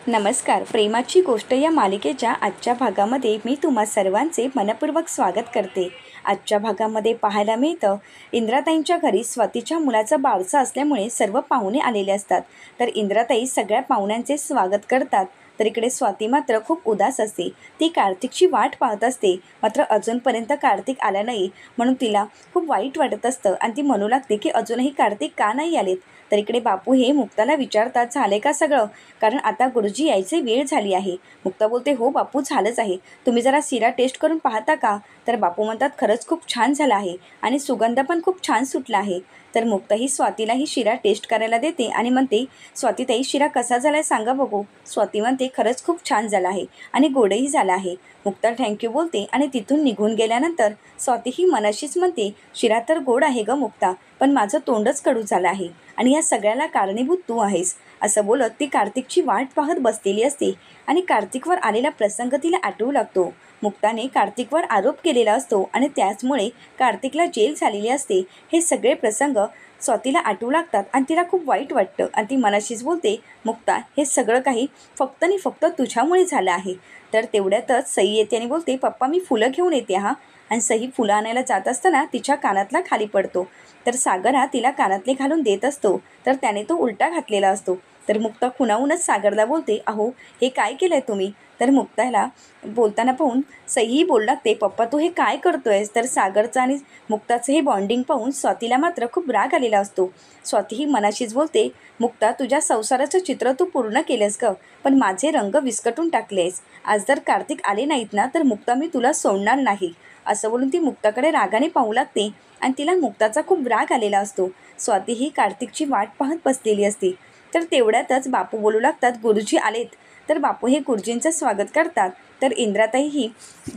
नमस्कार. प्रेमाची गोष्ट या मालिकेच्या आजच्या भागामध्ये मी तुम्हा सर्वांचे मनपूर्वक स्वागत करते. आजच्या भागामध्ये पाहायला मिळतं, इंद्राताईंच्या घरी स्वातीच्या मुलाचा बारसा असल्यामुळे सर्व पाहुणे आलेले असतात. तर इंद्राताई सगळ्या पाहुण्यांचे स्वागत करतात. तर इकडे स्वाती मात्र खूप उदास असते. ती कार्तिकची वाट पाहत असते, मात्र अजूनपर्यंत कार्तिक आला नाही म्हणून तिला खूप वाईट वाटत असतं आणि ती म्हणू लागते की अजूनही कार्तिक का नाही आलेत. तर इकडे बापू हे मुक्ताला विचारतात, झाले का सगळं, कारण आता गुरुजी यायची वेळ झाली आहे. मुक्ता बोलते, हो बापू झालंच आहे, तुम्ही जरा शिरा टेस्ट करून पाहता का. तर बापू म्हणतात, खरंच खूप छान झाला आहे आणि सुगंध पण खूप छान सुटला आहे. तर मुक्ता ही स्वातीला ही शिरा टेस्ट करायला देते आणि म्हणते, स्वातीताई शिरा कसा झाला आहे सांगा बघू. स्वाती म्हणते, खरंच खूप छान झाला आहे आणि गोडही झाला आहे. मुक्ता थँक्यू बोलते आणि तिथून निघून गेल्यानंतर स्वाती ही मनाशीच म्हणते, शिरा तर गोड आहे ग मुक्ता, पण माझं तोंडच कडू झालं आहे आणि या सगळ्याला कारणीभूत तू आहेस. असं बोलत ती कार्तिकची वाट पाहत बसलेली असते आणि कार्तिकवर आलेला प्रसंग तिला आठवू लागतो. मुक्ताने कार्तिकवर आरोप केलेला असतो आणि त्याचमुळे कार्तिकला जेल झालेली असते. हे सगळे प्रसंग स्वातीला आठवू लागतात आणि तिला खूप वाईट वाटतं आणि ती मनाशीच बोलते, मुक्ता हे सगळं काही फक्त आणि फक्त तुझ्यामुळे झालं आहे. तर तेवढ्यातच सई येते आणि बोलते, पप्पा मी फुलं घेऊन येते हा. आणि सई फुलं आणायला जात असताना तिच्या कानातला खाली पडतो. तर सागर हा तिला कानातले घालून देत असतो, तर त्याने तो उलटा घातलेला असतो. तर मुक्ता खुणावूनच सागरला बोलते, अहो हे काय केलं आहे तुम्ही. तर मुक्ताला बोलताना पाहून सईही बोलू लागते, पप्पा तू हे काय करतोयस. तर सागरचं आणि मुक्ताचं हे बॉन्डिंग पाहून स्वातीला मात्र खूप राग आलेला असतो. स्वाती ही मनाशीच बोलते, मुक्ता तुझ्या संसाराचं चित्र तू पूर्ण केलंस ग, पण माझे रंग विस्कटून टाकलेस. आज जर कार्तिक आले नाहीत ना तर मुक्ता मी तुला सोडणार नाही. असं बोलून ती मुक्ताकडे रागाने पाहू लागते आणि तिला मुक्ताचा खूप राग आलेला असतो. स्वाती ही कार्तिकची वाट पाहत बसलेली असते. तर तेवढ्यातच बापू बोलू लागतात, गुरुजी आलेत. तर बापू हे गुरुजींचं स्वागत करतात. तर इंद्राताई ही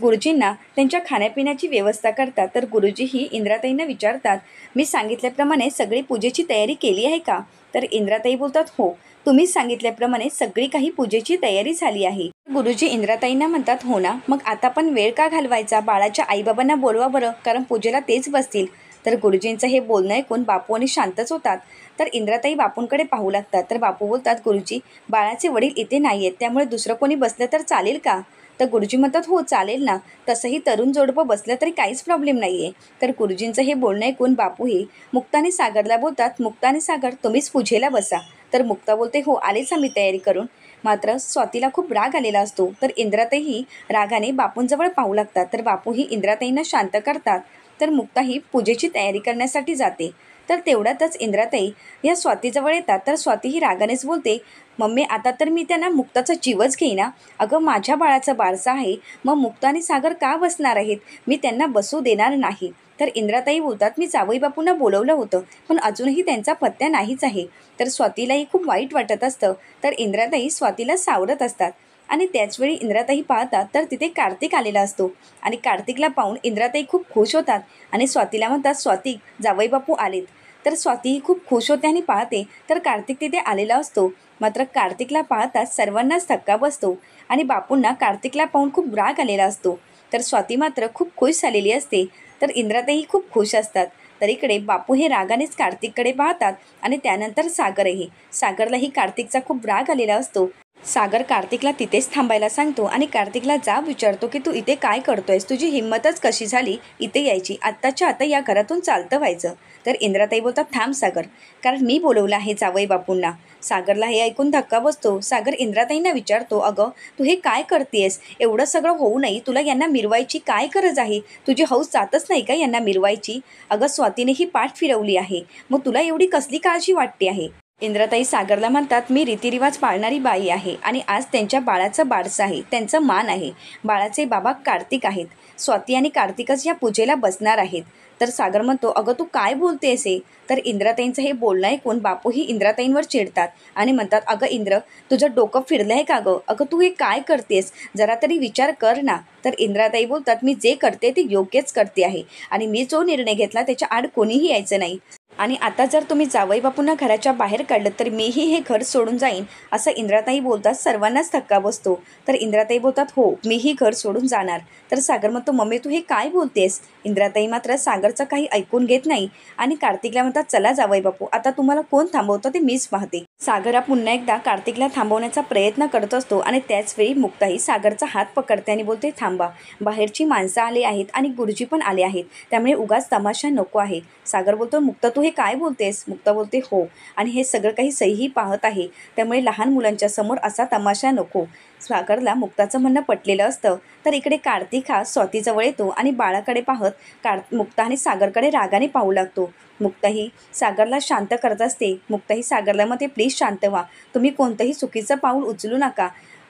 गुरुजींना त्यांच्या खाण्यापिण्याची व्यवस्था करतात. तर गुरुजी ही इंद्राताईंना विचारतात, मी सांगितल्याप्रमाणे सगळी पूजेची तयारी केली आहे का. तर इंद्राताई बोलतात, हो तुम्ही सांगितल्याप्रमाणे सगळी काही पूजेची तयारी झाली आहे. गुरुजी इंद्राताईंना म्हणतात, हो ना, मग आता पण वेळ का घालवायचा, बाळाच्या आईबाबांना बोलवा बरं, कारण पूजेला तेच बसतील. तर गुरुजींचं हे बोलणं ऐकून बापू आणि शांतच होतात. तर इंद्राताई बापूंकडे पाहू लागतात. तर बापू बोलतात, गुरुजी बाळाचे वडील इथे नाही आहेत, त्यामुळे दुसरं कोणी बसलं तर चालेल का. तर गुरुजी म्हणतात, हो चालेल ना, तसंही तरुण जोडपं बसलं तरी काहीच प्रॉब्लेम नाही आहे. तर गुरुजींचं हे बोलणं ऐकून बापू हे मुक्ता आणि सागरला बोलतात, मुक्ता आणि सागर तुम्हीच पूजेला बसा. तर मुक्ता बोलते, हो आलेच आम्ही तयारी करून. मात्र स्वातीला खूप राग आलेला असतो. तर इंद्राताईही रागाने बापूंजवळ पाहू लागतात. तर बापूही इंद्राताईंना शांत करतात. तर मुक्ता ही पूजेची तयारी करण्यासाठी जाते. तर तेवढ्यातच इंद्राताई या स्वातीजवळ येतात. तर स्वाती ही रागानेच बोलते, मम्मी आता तर मी त्यांना मुक्ताचा जीवच घेईना. अगं माझ्या बाळाचा बारसा आहे, मग मुक्ता आणि सागर का बसणार आहेत, मी त्यांना बसू देणार नाही. तर इंद्राताई बोलतात, मी जावई बापूंना बोलवलं होतं, पण अजूनही त्यांचा पत्त्या नाहीच आहे. तर स्वातीलाही खूप वाईट वाटत असतं. तर इंद्राताई स्वातीला सावरत असतात आणि त्याचवेळी इंद्राताई पाहतात तर तिथे कार्तिक आलेला असतो आणि कार्तिकला पाहून इंद्राताई खूप खुश होतात आणि स्वातीला म्हणतात, स्वाती जावई बापू आलेत. तर स्वातीही खूप खुश होते आणि पाहते तर कार्तिक तिथे आलेला असतो. मात्र कार्तिकला पाहताच सर्वांनाच धक्का बसतो आणि बापूंना कार्तिकला पाहून खूप राग आलेला असतो. तर स्वाती मात्र खूप खुश झालेली असते. तर इंद्राताई खूप खुश असतात. तर इकडे बापू हे रागानेच कार्तिककडे पाहतात आणि त्यानंतर सागरही. सागरलाही कार्तिकचा खूप राग आलेला असतो. सागर कार्तिकला तिथेच थांबायला सांगतो आणि कार्तिकला जाब विचारतो की तू इथे काय करतोयस, तुझी हिंमतच कशी झाली इथे यायची, आत्ताच्या आता या घरातून चालतं व्हायचं. तर इंद्राताई बोलतात, थांब सागर, कारण मी बोलवलं आहे जावई बापूंना. सागरला हे ऐकून धक्का बसतो. सागर इंद्राताईंना विचारतो, अगं तू हे काय करतेस, एवढं सगळं होऊ नये तुला यांना मिरवायची काय गरज आहे, तुझी हौस जातच नाही का यांना मिरवायची. अगं स्वातीने ही पाठ फिरवली आहे, मग तुला एवढी कसली काळजी वाटते आहे. इंद्राताई सागरला म्हणतात, मी रीतिरिवाज पाळणारी बाई आहे आणि आज त्यांच्या बाळाचं बारसं आहे, त्यांचं मान आहे. बाळाचे बाबा कार्तिक आहेत, स्वाती आणि कार्तिकच या पूजेला बसणार आहेत. तर सागर म्हणतो, अगं तू काय बोलतेस हे. तर इंद्राताईंचं हे बोलणं ऐकून बापूही इंद्राताईंवर चिडतात आणि म्हणतात, अगं इंद्र तुझं डोकं फिरलं आहे का गं, अगं तू हे काय करतेस, जरा तरी विचार कर ना. तर इंद्राताई बोलतात, मी जे करते ते योग्यच करते आहे आणि मी जो निर्णय घेतला त्याच्या आड कोणीही यायचं नाही. आणि आता जर तुम्ही जावई बापूंना घराच्या बाहेर काढलं तर मीही हे घर सोडून जाईन, असं इंद्राताई बोलतात. सर्वांनाच धक्का बसतो. तर इंद्राताई बोलतात, हो मीही घर सोडून जाणार. तर सागर म्हणतो, मम्मी तू हे काय बोलतेस. इंद्राताई मात्र सागरचं काही ऐकून घेत नाही आणि कार्तिकला म्हणतात, चला जावई बापू आता तुम्हाला कोण थांबवतं ते मीच पाहते. सागर हा पुन्हा एकदा कार्तिकला थांबवण्याचा प्रयत्न करत असतो आणि त्याचवेळी मुक्ताही सागरचा हात पकडते आणि बोलते, थांबा, बाहेरची माणसं आली आहेत आणि गुरुजी पण आले आहेत, त्यामुळे उगाच तमाशा नको आहे. सागर बोलतो, मुक्ता तू हे काय बोलतेस? मुक्ता बोलते, हो, आणि हे सगळं काही सईही पाहत आहे, त्यामुळे लहान मुलांच्या समोर असा तमाशा नको. सागरला मुक्ताचं म्हणणं पटलेलं असतं. तर इकडे कार्तिक हा स्वातीजवळ येतो आणि बाळाकडे पाहत मुक्ता आणि सागरकडे रागाने पाहू लागतो. मुक्ताही सागरला शांत करत असते. मुक्ताही सागरला म्हणते, प्लीज शांत व्हा, तुम्ही कोणतंही चुकीचं पाऊल उचलू नका,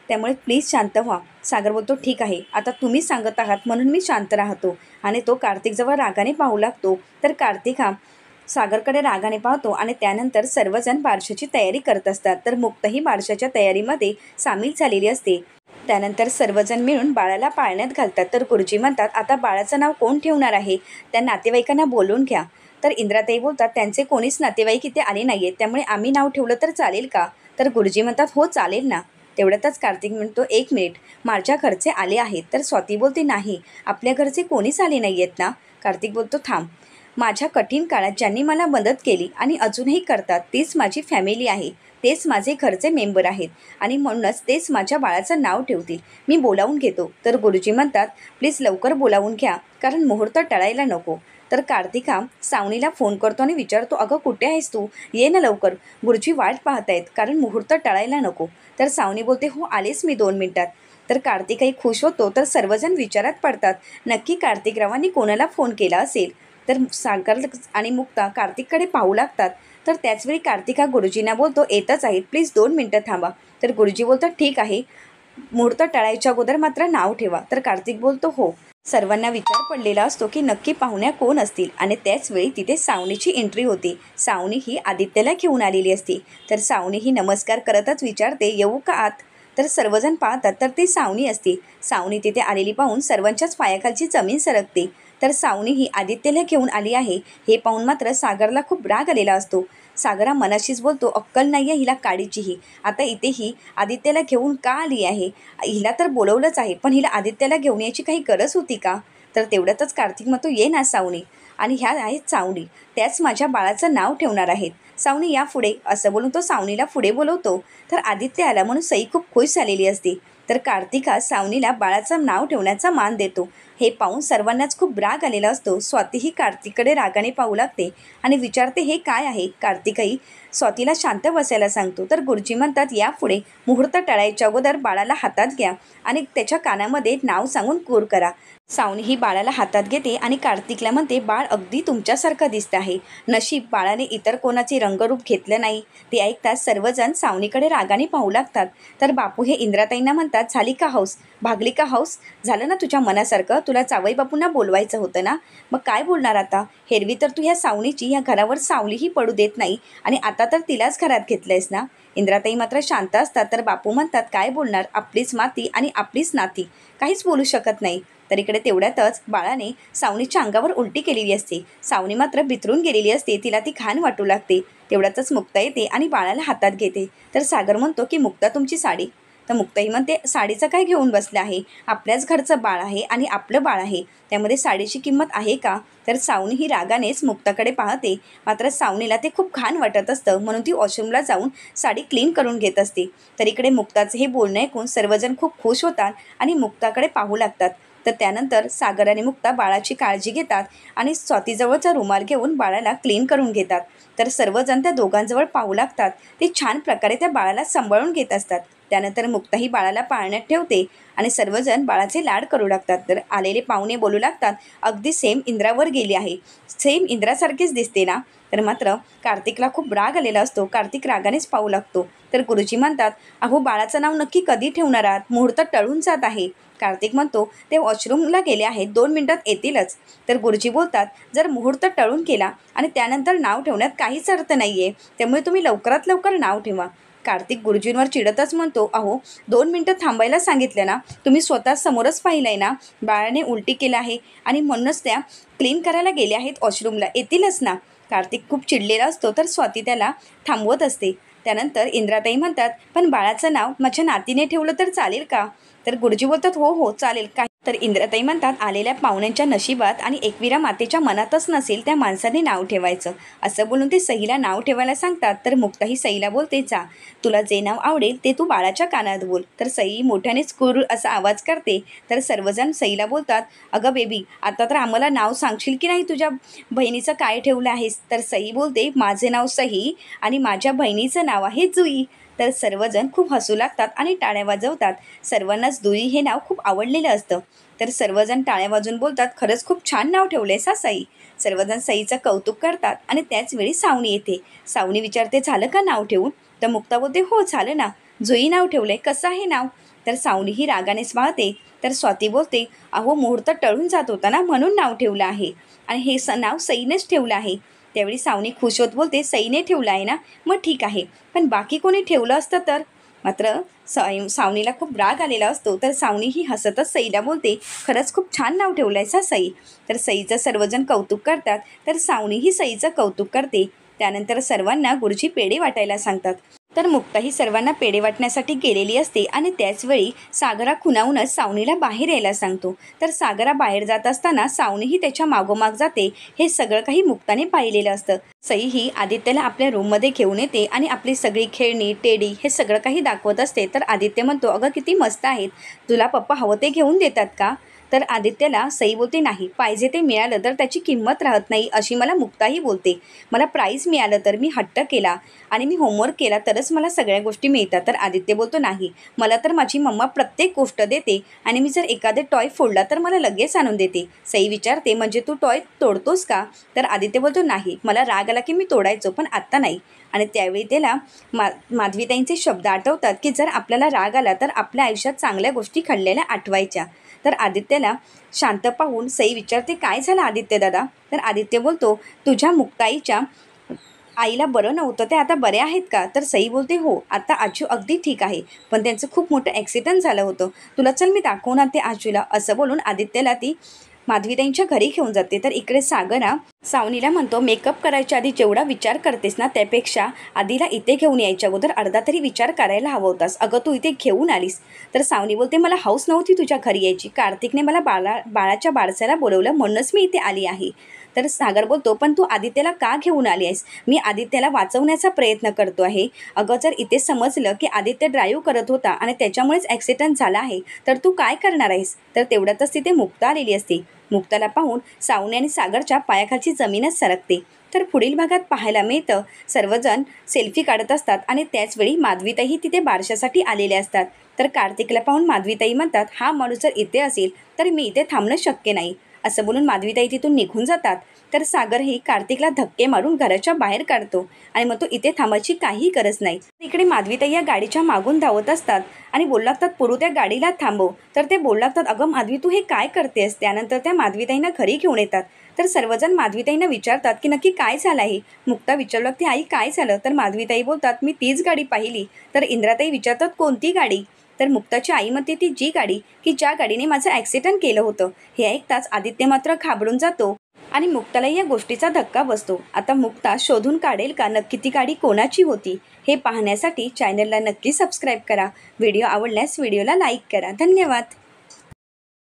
त्यामुळे प्लीज शांत व्हा. सागर बोलतो, ठीक आहे, आता तुम्ही सांगत आहात म्हणून मी शांत राहतो. आणि तो कार्तिकजवळ रागाने पाहू लागतो. तर कार्तिक हा सागरकडे रागाने पाहतो आणि त्यानंतर सर्वजण बारशाची तयारी करत असतात. तर मुक्ताही बारशाच्या तयारीमध्ये सामील झालेली असते. त्यानंतर सर्वजण मिळून बाळाला पाळण्यात घालतात. तर गुरुजी म्हणतात, आता बाळाचं नाव कोण ठेवणार आहे? त्या नातेवाईकांना बोलून घ्या. तर इंद्राताई बोलतात, त्यांचे कोणीच नातेवाईक इथे आले नाही आहेत, त्यामुळे आम्ही नाव ठेवलं तर चालेल का? तर गुरुजी म्हणतात, हो चालेल ना. तेवढ्यातच कार्तिक म्हणतो, एक मिनिट, माझ्या घरचे आले आहेत. तर स्वाती बोलते, नाही, आपल्या घरचे कोणीच आले नाही आहेत ना? कार्तिक बोलतो, थांब, माझ्या कठीण काळात ज्यांनी मला मदत केली आणि अजूनही करतात तीच माझी फॅमिली आहे, तेच माझे घरचे मेंबर आहेत आणि म्हणूनच तेच माझ्या बाळाचं नाव ठेवतील. मी बोलावून घेतो. तर गुरुजी म्हणतात, प्लीज लवकर बोलावून घ्या, कारण मुहूर्त टळायला नको. तर कार्तिक हा सावनीला फोन करतो आणि विचारतो, अगं कुठे आहेस तू? ये ना लवकर, गुरुजी वाट पाहत आहेत, कारण मुहूर्त टळायला नको. तर सावनी बोलते, हो आलेच मी 2 मिनिटात. तर कार्तिकही खुश होतो. तर सर्वजण विचारात पडतात, नक्की कार्तिकरावांनी कोणाला फोन केला असेल? तर सागर आणि मुक्ता कार्तिककडे पाहू लागतात. तर त्याचवेळी कार्तिक हा गुरुजींना बोलतो, येतच आहे, प्लीज 2 मिनिटं थांबा. तर गुरुजी बोलतात, ठीक आहे, मुहूर्त टळायच्या अगोदर मात्र नाव ठेवा. तर कार्तिक बोलतो, हो. सर्वांना विचार पडलेला असतो की नक्की पाहुण्या कोण असतील आणि त्याचवेळी तिथे सावनीची एंट्री होती. सावनी ही आदित्यला घेऊन आलेली असते. तर सावनी ही नमस्कार करतच विचारते, येऊ का आत? तर सर्वजण पाहतात तर ती सावनी असते. सावनी तिथे आलेली पाहून सर्वांच्याच पायाखालची जमीन सरकते. तर सावनी ही आदित्यला घेऊन आली आहे हे पाहून मात्र सागरला खूप राग आलेला असतो. सागरा मनाशीच बोलतो, अक्कल नाही आहे हिला काडीचीही, आता इथे ही आदित्यला घेऊन का आली आहे? हिला तर बोलवलंच आहे, पण हिला आदित्यला घेऊन यायची काही गरज होती का? तर तेवढ्यातच कार्तिक म्हणतो, ये ना सावनी, आणि ह्या आहेत सावनी, त्याच माझ्या बाळाचं नाव ठेवणार आहेत. सावनी या पुढे, असं बोलून तो सावनीला पुढे बोलवतो. तर आदित्य आला म्हणून सई खूप खुश झालेली असते. तर कार्तिक हा सावनीला बाळाचं नाव ठेवण्याचा मान देतो. हे पाहून सर्वांनाच खूप राग आलेला असतो. स्वातीही कार्तिककडे रागाने पाहू लागते आणि विचारते, हे काय आहे? कार्तिकही स्वातीला शांत बसायला सांगतो. तर गुरुजी म्हणतात, यापुढे मुहूर्त टळायच्या अगोदर बाळाला हातात घ्या आणि त्याच्या कानामध्ये नाव सांगून कूर करा. सावनी ही बाळाला हातात घेते आणि कार्तिकला म्हणते, बाळ अगदी तुमच्यासारखं दिसतं आहे, नशीब बाळाने इतर कोणाचे रंगरूप घेतलं नाही. ते ऐकताच सर्वजण सावनीकडे रागाने पाहू लागतात. तर बापू हे इंद्राताईंना म्हणतात, झाली का हौस? भागली का हौस? झालं ना तुझ्या मनासारखं? तुला जावई बापूंना बोलवायचं होतं ना, मग काय बोलणार आता? हेरवी तर तू ह्या सावनीची ह्या घरावर सावलीही पडू देत नाही आणि आता तर तिलाच घरात घेतलंयस ना. इंद्राताई मात्र शांत असतात. तर बापू म्हणतात, काय बोलणार, आपलीच माती आणि आपलीच नाती, काहीच बोलू शकत नाही. तर इकडे तेवढ्यातच बाळाने सावनीच्या अंगावर उलटी केलेली असते. सावनी मात्र बिथरून गेलेली असते, तिला ती घाण वाटू लागते. तेवढ्यातच मुक्ता येते आणि बाळाला हातात घेते. तर सागर म्हणतो की मुक्ता तुमची साडी. तर मुक्ताही म्हणते, साडीचं काय घेऊन बसलं आहे, आपल्याच घरचं बाळ आहे आणि आपलं बाळ आहे, त्यामध्ये साडीची किंमत आहे का? तर सावनी ही रागानेच मुक्ताकडे पाहते. मात्र सावनीला ते खूप घाण वाटत असतं, म्हणून ती वॉशरूमला जाऊन साडी क्लीन करून घेत असते. तर इकडे मुक्ताचं हे बोलणं ऐकून सर्वजण खूप खुश होतात आणि मुक्ताकडे पाहू लागतात. तर त्यानंतर सागर आणि मुक्ता बाळाची काळजी घेतात आणि स्वातीजवळचा रुमाल घेऊन बाळाला क्लीन करून घेतात. तर सर्वजण त्या दोघांजवळ पाहू लागतात. ते छान प्रकारे त्या बाळाला सांभाळून घेत असतात. त्यानंतर मुक्ताही बाळाला पाळण्यात ठेवते आणि सर्वजण बाळाचे लाड करू लागतात. तर आलेले पाहुणे बोलू लागतात, अगदी सेम इंद्रावर गेली आहे, सेम इंद्रासारखीच दिसते ना. तर मात्र कार्तिकला खूप राग आलेला असतो. कार्तिक रागानेच पाहू लागतो. तर गुरुजी म्हणतात, अहो बाळाचं नाव नक्की कधी ठेवणार आहात? मुहूर्त टळून जात आहे. कार्तिक म्हणतो, ते वॉशरूमला गेले आहेत, 2 मिनिटात येतीलच. तर गुरुजी बोलतात, जर मुहूर्त टळून केला आणि त्यानंतर नाव ठेवण्यात काहीच अर्थ नाही आहे, त्यामुळे तुम्ही लवकरात लवकर नाव ठेवा. कार्तिक गुरुजींवर चिडतच म्हणतो, अहो 2 मिनिटं थांबायला सांगितलं ना, तुम्ही स्वतः समोरच पाहिलं आहे ना, बाळाने उलटी केलं आहे आणि म्हणूनच त्या क्लीन करायला गेल्या आहेत वॉशरूमला, येतीलच ना. कार्तिक खूप चिडलेला असतो. तर स्वाती त्याला थांबवत असते. त्यानंतर इंद्राताई म्हणतात, पण बाळाचं नाव माझ्या नातीने ठेवलं तर चालेल का? तर गुरुजी बोलतात, हो हो चालेल, काही तर इंद्राताई म्हणतात, आलेल्या पाहुण्यांच्या नशिबात आणि एकविरा मातेच्या मनातच नसेल त्या माणसाने नाव ठेवायचं. असं बोलून ते सईला नाव ठेवायला सांगतात. तर मुक्ता ही सईला बोलते, जा तुला जे नाव आवडेल ते तू बाळाच्या कानात बोल. तर सई मोठ्यानेच कुर असा आवाज करते. तर सर्वजण सईला बोलतात, अगं बेबी, आता तर आम्हाला नाव सांगशील की नाही, तुझ्या बहिणीचं काय ठेवलं आहेस? तर सई बोलते, माझे नाव सई आणि माझ्या बहिणीचं नाव आहे जुई. तर सर्वजण खूप हसू लागतात आणि टाळ्या वाजवतात. सर्वांनाच जुई हे नाव खूप आवडलेलं असतं. तर सर्वजण टाळ्या वाजून बोलतात, खरंच खूप छान नाव ठेवलंयस हा सई. सर्वजण सईचं कौतुक करतात आणि त्याच वेळी सावनी येते. सावनी विचारते, झालं का नाव ठेवून? तर मुक्ता बोलते, हो झालं ना, जुई नाव ठेवलंय, कसं आहे नाव? तर सावनी ही रागानेच वाळते. तर स्वाती बोलते, अहो मुहूर्त टळून जात होता ना, म्हणून नाव ठेवलं आहे आणि हे नाव सईनेच ठेवलं आहे. त्यावेळी सावनी खुश होत बोलते, सईने ठेवलं आहे ना, मग ठीक आहे, पण बाकी कोणी ठेवलं असतं तर? मात्र सावनीला खूप राग आलेला असतो. तर सावनी ही हसतच सईला बोलते, खरंच खूप छान नाव ठेवलं आहेस हा सई. तर सईचं सर्वजण कौतुक करतात. तर सावनी ही सईचं कौतुक करते. त्यानंतर सर्वांना गुरुजी पेढे वाटायला सांगतात. तर मुक्ता ही सर्वांना पेढे वाटण्यासाठी गेलेली असते आणि त्याचवेळी सागरा खुणावूनच सावनीला बाहेर यायला सांगतो. तर सागरा बाहेर जात असताना सावनीही त्याच्या मागोमाग जाते. हे सगळं काही मुक्ताने पाहिलेलं असतं. सई ही आदित्यला आपल्या रूममध्ये घेऊन येते आणि आपली सगळी खेळणी, टेडी हे सगळं काही दाखवत असते. तर आदित्य म्हणतो, अगं किती मस्त आहेत, तुला पप्पा हवं ते घेऊन देतात का? तर आदित्यला सई बोलते, नाही, पाहिजे ते मिळालं तर त्याची किंमत राहत नाही, अशी मला मुक्ताही बोलते. मला प्राईज मिळालं तर मी हट्ट केला आणि मी होमवर्क केला तरच मला सगळ्या गोष्टी मिळतात. तर आदित्य बोलतो, नाही, मला तर माझी मम्मा प्रत्येक गोष्ट देते आणि मी जर एखादे टॉय फोडला तर मला लगेच आणून देते. सई विचारते, म्हणजे तू टॉय तोडतोस का? तर आदित्य बोलतो, नाही, मला राग आला की मी तोडायचो, पण आत्ता नाही. आणि त्यावेळी त्याला माधवीताईंचे शब्द आठवतात की जर आपल्याला राग आला तर आपल्या आयुष्यात चांगल्या गोष्टी घडलेल्या आठवायच्या. तर आदित्यला शांत पाहून सई विचारते, काय झालं आदित्य दादा? तर आदित्य बोलतो, तुझ्या मुक्ताईच्या आईला बरं नव्हतं, ते आता बरे आहेत का? तर सई बोलते, हो, आता आजू अगदी ठीक आहे, पण त्यांचं खूप मोठं ॲक्सिडेंट झालं होतं, तुला चल मी दाखवणार ते आजूला. असं बोलून आदित्यला ती माधवीताईंच्या घरी घेऊन जाते. तर इकडे सागरा सावनीला म्हणतो, मेकअप करायच्या आधी जेवढा विचार करतेस ना, त्यापेक्षा आधीला इथे घेऊन यायच्या अगोदर अर्धा तरी विचार करायला हवा होतास. अगं तू इथे घेऊन आलीस. तर सावनी बोलते, मला हौस नव्हती तुझ्या घरी यायची, कार्तिकने मला बाळाच्या बारसाला बोलवलं म्हणूनच मी इथे आली आहे. तर सागर बोलतो, पण तू आदित्यला का घेऊन आली आहेस? मी आदित्यला वाचवण्याचा प्रयत्न करतो आहे. अगं जर इथे समजलं की आदित्य ड्राईव्ह करत होता आणि त्याच्यामुळेच ॲक्सिडेंट झाला आहे तर तू काय करणार आहेस? तर तेवढ्यातच तिथे मुक्ता आलेली असते. मुक्ताला पाहून सावनी आणि सागरच्या पायाखालची जमीनच सरकते. तर पुढील भागात पाहायला मिळतं, सर्वजण सेल्फी काढत असतात आणि त्याचवेळी माधवीताई तिथे बारशासाठी आलेल्या असतात. तर कार्तिकला पाहून माधवीताई म्हणतात, हा माणूस जर इथे असेल तर मी इथे थांबणं शक्य नाही. असं बोलून माधवीताई तिथून निघून जातात. तर सागरही कार्तिकला धक्के मारून घराच्या बाहेर काढतो आणि मग तो इथे थांबायची काही गरज नाही. इकडे माधवीताई या गाडीच्या मागून धावत असतात आणि बोलू लागतात, पुरू त्या गाडीला थांबव. तर ते बोलू लागतात, अगं माधवी तू हे काय करतेस? त्यानंतर त्या माधवीताईंना घरी घेऊन येतात. तर सर्वजण माधवीताईंना विचारतात की नक्की काय झालं आहे. मुक्ता विचारू लागते, आई काय झालं? तर माधवीताई बोलतात, मी तीच गाडी पाहिली. तर इंद्राताई विचारतात, कोणती गाडी? तर मुक्ताची आई म्हणते, ती जी गाडी की ज्या गाडीने माझं ॲक्सिडेंट केलं होतं. हे ऐकताच आदित्य मात्र घाबरून जातो आणि मुक्ताला या गोष्टीचा धक्का बसतो. आता मुक्ता शोधून काढेल का नक्की ती गाडी कोणाची होती? हे पाहण्यासाठी चॅनलला नक्की सबस्क्राईब करा. व्हिडिओ आवडल्यास व्हिडिओला लाईक करा. धन्यवाद.